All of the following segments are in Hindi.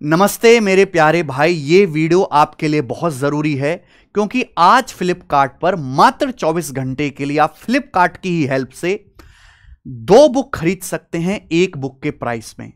नमस्ते मेरे प्यारे भाई, ये वीडियो आपके लिए बहुत ज़रूरी है क्योंकि आज फ्लिपकार्ट पर मात्र 24 घंटे के लिए आप फ्लिपकार्ट की ही हेल्प से 2 बुक खरीद सकते हैं एक बुक के प्राइस में।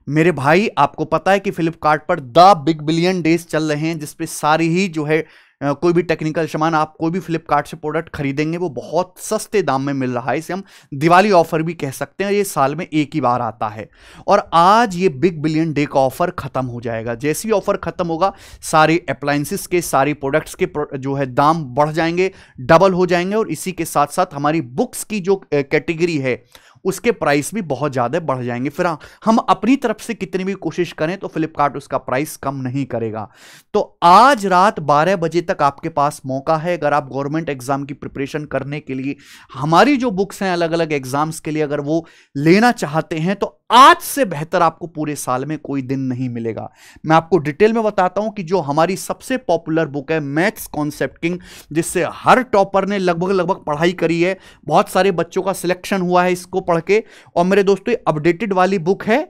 मेरे भाई, आपको पता है कि फ्लिपकार्ट पर द बिग बिलियन डेज चल रहे हैं जिसपे सारी ही जो है कोई भी टेक्निकल सामान आप कोई भी फ्लिपकार्ट से प्रोडक्ट खरीदेंगे वो बहुत सस्ते दाम में मिल रहा है। इसे हम दिवाली ऑफर भी कह सकते हैं। ये साल में एक ही बार आता है और आज ये बिग बिलियन डे का ऑफर खत्म हो जाएगा। जैसे ही ऑफर खत्म होगा सारे अप्लायंसेस के सारे प्रोडक्ट्स के जो है दाम बढ़ जाएंगे, डबल हो जाएंगे और इसी के साथ साथ हमारी बुक्स की जो कैटेगरी है उसके प्राइस भी बहुत ज्यादा बढ़ जाएंगे। फिर हम अपनी तरफ से कितनी भी कोशिश करें तो फ्लिपकार्ट उसका प्राइस कम नहीं करेगा। तो आज रात 12 बजे तक आपके पास मौका है। अगर आप गवर्नमेंट एग्जाम की प्रिपरेशन करने के लिए हमारी जो बुक्स हैं अलग अलग एग्जाम्स के लिए अगर वो लेना चाहते हैं तो आज से बेहतर आपको पूरे साल में कोई दिन नहीं मिलेगा। मैं आपको डिटेल में बताता हूं कि जो हमारी सबसे पॉपुलर बुक है मैथ्स कॉन्सेप्ट किंग, जिससे हर टॉपर ने लगभग पढ़ाई करी है, बहुत सारे बच्चों का सिलेक्शन हुआ है इसको पढ़ के। और मेरे दोस्तों ये अपडेटेड वाली बुक है,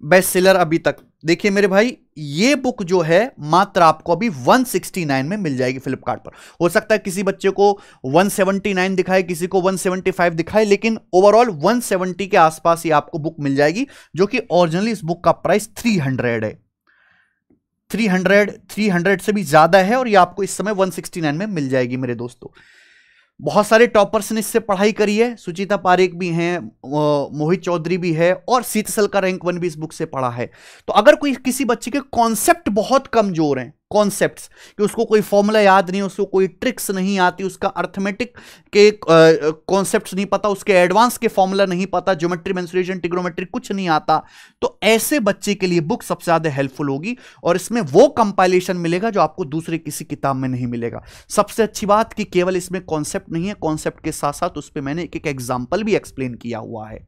बेस्ट सेलर अभी तक। देखिए मेरे भाई, ये बुक जो है मात्र आपको अभी 169 में मिल जाएगी फ्लिपकार्ट पर। हो सकता है किसी बच्चे को 179 दिखाए, किसी को 175 दिखाए, लेकिन ओवरऑल 170 के आसपास ये आपको बुक मिल जाएगी, जो कि ओरिजिनली इस बुक का प्राइस 300 है। 300 से भी ज्यादा है और ये आपको इस समय 169 में मिल जाएगी मेरे दोस्तों। बहुत सारे टॉपर्स ने इससे पढ़ाई करी है, सुचिता पारेख भी हैं, मोहित चौधरी भी है और सीतसल का रैंक 1 भी इस बुक से पढ़ा है। तो अगर कोई किसी बच्चे के कॉन्सेप्ट बहुत कमजोर हैं, कॉन्सेप्ट्स कि उसको कोई फॉर्मूला याद नहीं, उसको कोई ट्रिक्स नहीं आती, उसका अर्थमेटिक के कॉन्सेप्ट्स नहीं पता, उसके एडवांस के फॉर्मूला नहीं पता, ज्योमेट्री मेंसुरेशन ट्रिग्नोमेट्री कुछ नहीं आता, तो ऐसे बच्चे के लिए बुक सबसे ज्यादा हेल्पफुल होगी और इसमें वो कंपाइलेशन मिलेगा जो आपको दूसरे किसी किताब में नहीं मिलेगा। सबसे अच्छी बात कि केवल इसमें कॉन्सेप्ट नहीं है, कॉन्सेप्ट के साथ साथ उस पर मैंने एक एग्जाम्पल भी एक्सप्लेन किया हुआ है।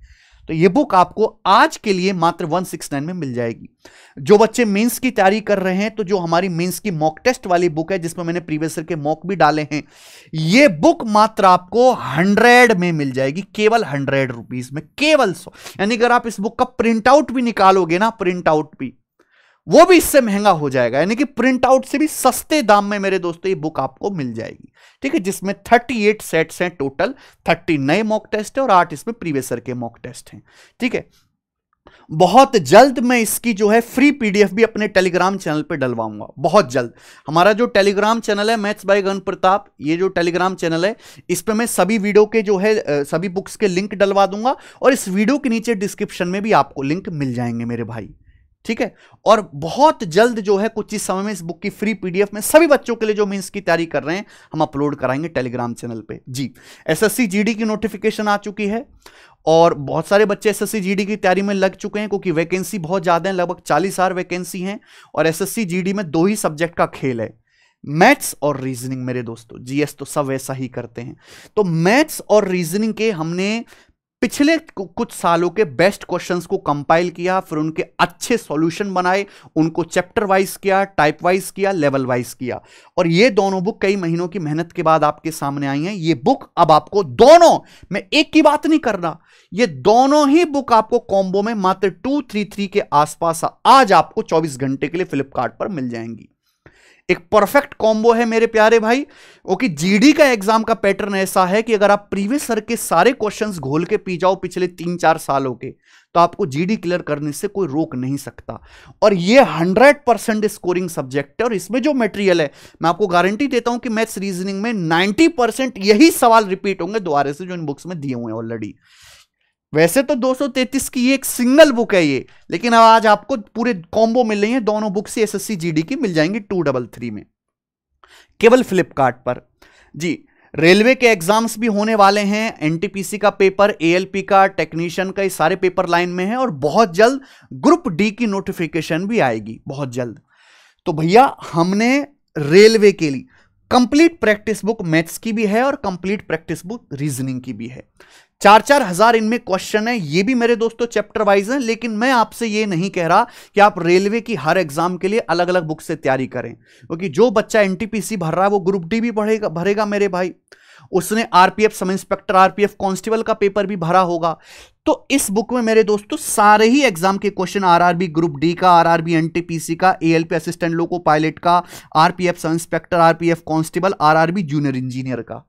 तो ये बुक आपको आज के लिए मात्र 169 में मिल जाएगी। जो बच्चे मेंस की तैयारी कर रहे हैं तो जो हमारी मेंस की मॉक टेस्ट वाली बुक है जिसमें मैंने प्रीवियस ईयर के मॉक भी डाले हैं, ये बुक मात्र आपको 100 में मिल जाएगी, केवल 100 रुपीज में, केवल 100। यानी अगर आप इस बुक का प्रिंट आउट भी निकालोगे ना, प्रिंट आउट भी, वो भी इससे महंगा हो जाएगा, यानी कि प्रिंट आउट से भी सस्ते दाम में मेरे दोस्तों ये बुक आपको मिल जाएगी। ठीक है, जिसमें 38 सेट्स हैं टोटल, 30 नए मॉक टेस्ट है और 8 इसमें प्रीवियस ईयर के मॉक टेस्ट हैं। ठीक है, बहुत जल्द मैं इसकी जो है फ्री पीडीएफ भी अपने टेलीग्राम चैनल पे डलवाऊंगा, बहुत जल्द। हमारा जो टेलीग्राम चैनल है मैथ्स बाय गगन प्रताप, ये जो टेलीग्राम चैनल है इस पे मैं सभी वीडियो के जो है सभी बुक्स के लिंक डलवा दूंगा और इस वीडियो के नीचे डिस्क्रिप्शन में भी आपको लिंक मिल जाएंगे मेरे भाई। ठीक है, और बहुत जल्द जो है कुछ इस समय में इस बुक की फ्री पीडीएफ में सभी बच्चों के लिए जो मेंस की तैयारी कर रहे हैं हम अपलोड कराएंगे टेलीग्राम चैनल पे जी। एसएससी जीडी की नोटिफिकेशन आ चुकी है और बहुत सारे बच्चे एसएससी जीडी की तैयारी में लग चुके हैं क्योंकि वैकेंसी बहुत ज्यादा है, लगभग 40,000 वैकेंसी हैं और एसएससी जीडी में 2 ही सब्जेक्ट का खेल है, मैथ्स और रीजनिंग मेरे दोस्तों। जीएस तो सब वैसा ही करते हैं। तो मैथ्स और रीजनिंग के हमने पिछले कुछ सालों के बेस्ट क्वेश्चंस को कंपाइल किया, फिर उनके अच्छे सॉल्यूशन बनाए, उनको चैप्टर वाइज किया, टाइप वाइज किया, लेवल वाइज किया और ये दोनों बुक कई महीनों की मेहनत के बाद आपके सामने आई हैं। ये बुक अब आपको दोनों, मैं एक की बात नहीं कर रहा, ये दोनों ही बुक आपको कॉम्बो में मात्र 233 के आसपास आज आपको 24 घंटे के लिए फ्लिपकार्ट पर मिल जाएंगी। एक परफेक्ट कॉम्बो है मेरे प्यारे भाई, क्योंकि जीडी का एग्जाम का पैटर्न ऐसा है कि अगर आप प्रीवियस ईयर के सारे क्वेश्चंस घोल के पी जाओ पिछले 3-4 सालों के तो आपको जीडी क्लियर करने से कोई रोक नहीं सकता। और ये 100% स्कोरिंग सब्जेक्ट है और इसमें जो मटेरियल है मैं आपको गारंटी देता हूं कि मैथ्स रीजनिंग में 90% यही सवाल रिपीट होंगे दोबारा से जो इन बुक्स में दिए हुए हैं ऑलरेडी। वैसे तो 233 की एक सिंगल बुक है ये, लेकिन अब आज आपको पूरे कॉम्बो मिल रही है, दोनों बुक से एसएससी जीडी की मिल जाएंगी 233 में, केवल फ्लिपकार्ट पर जी। रेलवे के एग्जाम्स भी होने वाले हैं, एनटीपीसी का पेपर, एएलपी का, टेक्नीशियन का, ये सारे पेपर लाइन में है और बहुत जल्द ग्रुप डी की नोटिफिकेशन भी आएगी बहुत जल्द। तो भैया हमने रेलवे के लिए कंप्लीट प्रैक्टिस बुक मैथ्स की भी है और कंप्लीट प्रैक्टिस बुक रीजनिंग की भी है। 4-4 हजार इनमें क्वेश्चन है, ये भी मेरे दोस्तों चैप्टर वाइज है, लेकिन मैं आपसे ये नहीं कह रहा कि आप रेलवे की हर एग्जाम के लिए अलग अलग बुक से तैयारी करें, क्योंकि जो बच्चा एनटीपीसी भर रहा है वो ग्रुप डी भी भरेगा मेरे भाई, उसने RPF sub inspector, RPF constable का पेपर भी भरा होगा। तो इस बुक में मेरे दोस्तों सारे ही एग्जाम के क्वेश्चन, आरआरबी ग्रुप डी का, आरआरबी एनटीपीसी का, एएलपी असिस्टेंट लोको पायलट का, RPF sub inspector, RPF constable, RRB junior engineer का,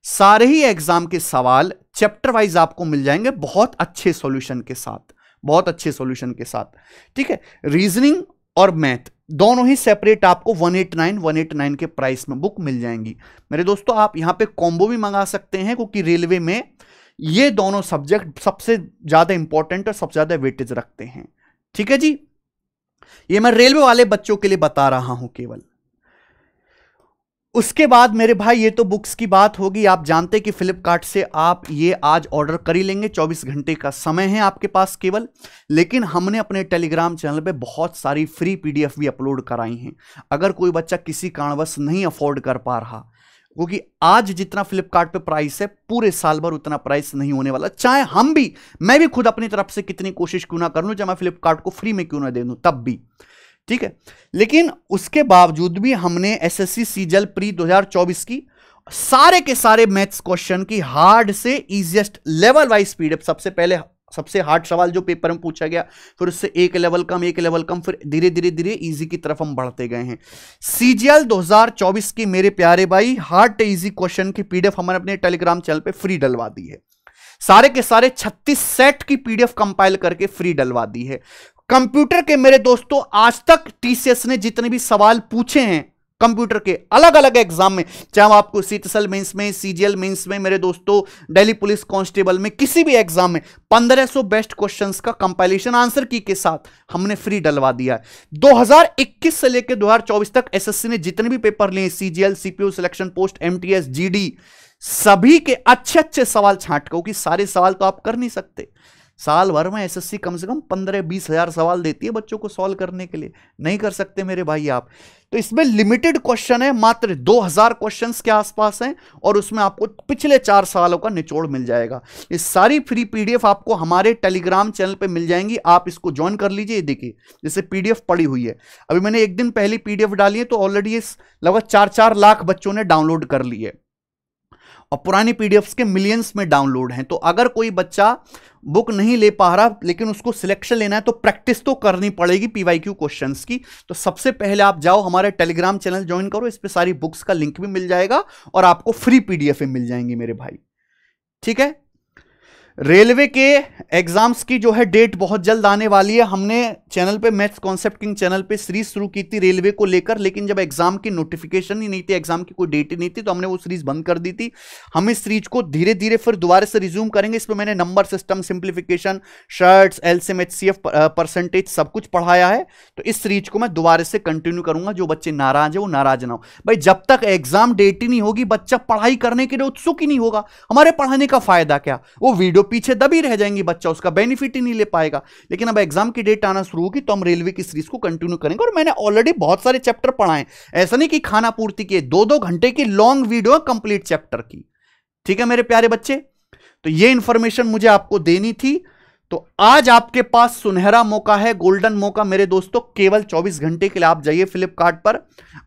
सारे ही एग्जाम के सवाल चैप्टर वाइज आपको मिल जाएंगे बहुत अच्छे सॉल्यूशन के साथ, बहुत अच्छे सॉल्यूशन के साथ। ठीक है, रीजनिंग और मैथ दोनों ही सेपरेट आपको 189 के प्राइस में बुक मिल जाएंगी। मेरे दोस्तों आप यहां पे कॉम्बो भी मंगा सकते हैं, क्योंकि रेलवे में ये दोनों सब्जेक्ट सबसे ज्यादा इंपॉर्टेंट और सबसे ज्यादा वेटेज रखते हैं। ठीक है जी, ये मैं रेलवे वाले बच्चों के लिए बता रहा हूं केवल। उसके बाद मेरे भाई ये तो बुक्स की बात होगी। आप जानते हैं कि फ्लिपकार्ट से आप ये आज ऑर्डर कर ही लेंगे, 24 घंटे का समय है आपके पास केवल। लेकिन हमने अपने टेलीग्राम चैनल पे बहुत सारी फ्री पीडीएफ भी अपलोड कराई हैं। अगर कोई बच्चा किसी कारणवश नहीं अफोर्ड कर पा रहा, क्योंकि आज जितना फ्लिपकार्ट पे प्राइस है पूरे साल भर उतना प्राइस नहीं होने वाला, चाहे मैं भी खुद अपनी तरफ से कितनी कोशिश क्यों ना कर लूं, चाहे मैं फ्लिपकार्ट को फ्री में क्यों ना दे दूं तब भी। ठीक है, लेकिन उसके बावजूद भी हमने एसएससी सीजीएल प्री 2024 की सारे के सारे मैथ्स क्वेश्चन की हार्ड से इजीएस्ट लेवल वाइज पीडीएफ, सबसे पहले सबसे हार्ड सवाल जो पेपर में पूछा गया, फिर उससे एक लेवल कम, फिर धीरे धीरे इजी की तरफ हम बढ़ते गए हैं। सीजीएल 2024 की मेरे प्यारे भाई हार्ड इजी क्वेश्चन की पीडीएफ हमने अपने टेलीग्राम चैनल पे फ्री डलवा दी है। सारे के सारे 36 सेट की पीडीएफ कंपाइल करके फ्री डलवा दी है। कंप्यूटर के मेरे दोस्तों आज तक टीसीएस ने जितने भी सवाल पूछे हैं कंप्यूटर के अलग अलग एग्जाम में, चाहे आपको सीटीएसएल मेंस में, सीजीएल मेंस में, मेरे दोस्तों दिल्ली पुलिस कांस्टेबल में, किसी भी एग्जाम में 1500 बेस्ट क्वेश्चंस का कंपाइलेशन आंसर की के साथ हमने फ्री डलवा दिया है। 2021 से लेकर 2024 तक एसएससी ने जितने भी पेपर लिए, CGL, CPU selection post, MTS, GD, सभी के अच्छे अच्छे सवाल छांट, क्योंकि सारे सवाल तो आप कर नहीं सकते। साल भर में एसएससी कम से कम 15-20 हजार सवाल देती है बच्चों को सॉल्व करने के लिए, नहीं कर सकते मेरे भाई आप। तो इसमें लिमिटेड क्वेश्चन है, मात्र 2000 क्वेश्चंस के आसपास हैं, और उसमें आपको पिछले 4 सालों का निचोड़ मिल जाएगा। ये सारी फ्री पीडीएफ आपको हमारे टेलीग्राम चैनल पे मिल जाएंगी, आप इसको ज्वाइन कर लीजिए। देखिए जैसे पीडीएफ पड़ी हुई है, अभी मैंने एक दिन पहले पीडीएफ डाली है, तो ऑलरेडी लगभग 4-4 लाख बच्चों ने डाउनलोड कर ली है, और पुरानी पीडीएफ्स के मिलियंस में डाउनलोड हैं। तो अगर कोई बच्चा बुक नहीं ले पा रहा लेकिन उसको सिलेक्शन लेना है, तो प्रैक्टिस तो करनी पड़ेगी पीवाईक्यू क्वेश्चंस की। तो सबसे पहले आप जाओ हमारे टेलीग्राम चैनल ज्वाइन करो, इस पे सारी बुक्स का लिंक भी मिल जाएगा और आपको फ्री पीडीएफ मिल जाएंगी मेरे भाई। ठीक है, रेलवे के एग्जाम्स की जो है डेट बहुत जल्द आने वाली है। हमने चैनल पे मैथ्स कॉन्सेप्ट किंग चैनल पे सीरीज शुरू की थी रेलवे को लेकर, लेकिन जब एग्जाम की नोटिफिकेशन ही नहीं थी, एग्जाम की कोई डेट ही नहीं थी, तो हमने वो सीरीज बंद कर दी थी। हम इस सीरीज को धीरे धीरे फिर दोबारा से रिज्यूम करेंगे। इसमें मैंने number system, simplification, shirts, LCM, HCF, percentage सब कुछ पढ़ाया है। तो इस सीरीज को मैं दोबारा से कंटिन्यू करूंगा। जो बच्चे नाराज है वो नाराज ना हो भाई, जब तक एग्जाम डेट ही नहीं होगी बच्चा पढ़ाई करने के लिए उत्सुक ही नहीं होगा। हमारे पढ़ाने का फायदा क्या, वो वीडियो पीछे दबी रह जाएंगी, बच्चा उसका बेनिफिट ही नहीं ले पाएगा। लेकिन अब एग्जाम की डेट आना शुरू होगी तो हम रेलवे की सीरीज को कंटिन्यू करेंगे। और मैंने ऑलरेडी बहुत सारे चैप्टर पढ़ाए, ऐसा नहीं कि खाना पूर्ति के 2-2 घंटे की लॉन्ग वीडियो कंप्लीट चैप्टर की। ठीक है मेरे प्यारे बच्चे, तो ये इंफॉर्मेशन मुझे आपको देनी थी। तो आज आपके पास सुनहरा मौका है, गोल्डन मौका मेरे दोस्तों। केवल 24 घंटे के लिए आप जाइए फ्लिपकार्ट पर,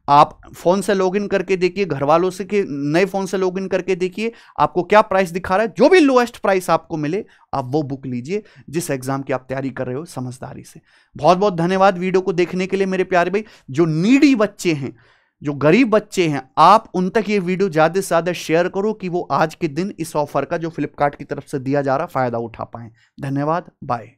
आप फोन से लॉगिन करके देखिए, घर वालों से के नए फोन से लॉगिन करके देखिए आपको क्या प्राइस दिखा रहा है। जो भी लोएस्ट प्राइस आपको मिले आप वो बुक लीजिए, जिस एग्जाम की आप तैयारी कर रहे हो समझदारी से। बहुत बहुत धन्यवाद वीडियो को देखने के लिए मेरे प्यारे भाई। जो नीडी बच्चे हैं, जो गरीब बच्चे हैं, आप उन तक ये वीडियो ज्यादा से ज्यादा शेयर करो कि वो आज के दिन इस ऑफर का जो फ्लिपकार्ट की तरफ से दिया जा रहा फायदा उठा पाए। धन्यवाद, बाय।